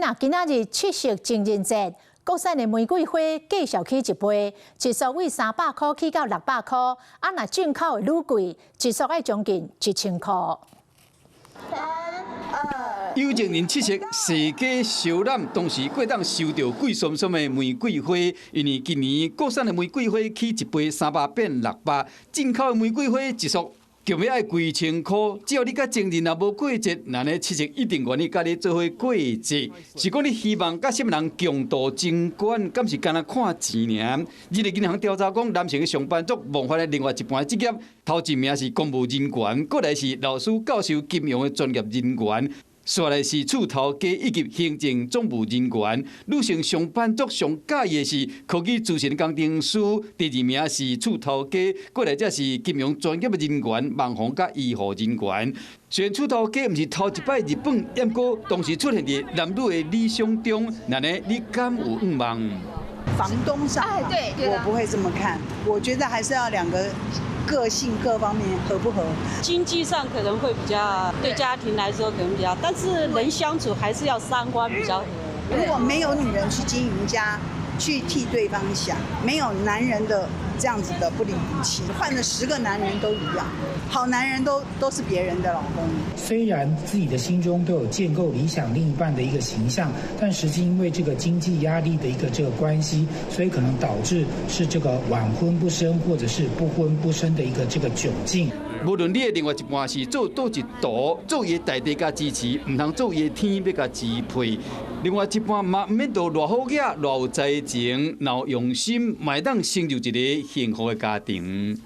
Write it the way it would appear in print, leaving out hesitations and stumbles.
若今仔日七夕情人節，國產的玫瑰花繼續起一倍，一束為300塊起到600塊，啊，若進口的愈貴，一束愛將近1000塊。有情人七夕，世家小攬，同時過當收到貴爽爽的玫瑰花，因為今年國產的玫瑰花起一倍300變600，進口的玫瑰花一束就要愛幾千塊。只要你甲情人也無過節，那呢七夕一定願意甲你做伙過節。是講你希望甲什麼人共度情關，敢是干那看錢爾？日日銀行調查講，男性的上班族冒犯的另外一半職業，頭一名是公務人員，過來是老師教授金融的專業人員。再來是厝頭家以及行政總務人員，女性上班族上介意的是科技資訊工程師，第二名是厝頭家，過來則是金融專業的人員、網紅甲醫護人員。雖然厝頭家毋是頭一擺日本，不過同時出現在男女的理想中，那呢你敢有誤望？房東上，對，我不會這麼看，我覺得還是要兩個個性各方面合不合，經濟上可能會比較，對家庭來說可能比較，但是人相處還是要三觀比較合。如果沒有女人去經營家，去替對方想，沒有男人的這樣子的不離不棄，換了10個男人都一樣，好男人都是別人的老公。雖然自己的心中都有建構理想另一半的一個形象，但實際因為這個經濟壓力的一個這個關係，所以可能導致是這個晚婚不生或者是不婚不生的一個這個窘境。無論你的另外一半是做倒一道，做伊的大地甲支持，唔通做伊的天要甲支配。另外一半嘛，唔免做偌好嘢，偌有才情，若有用心，嘛會當成就一個幸福的家庭。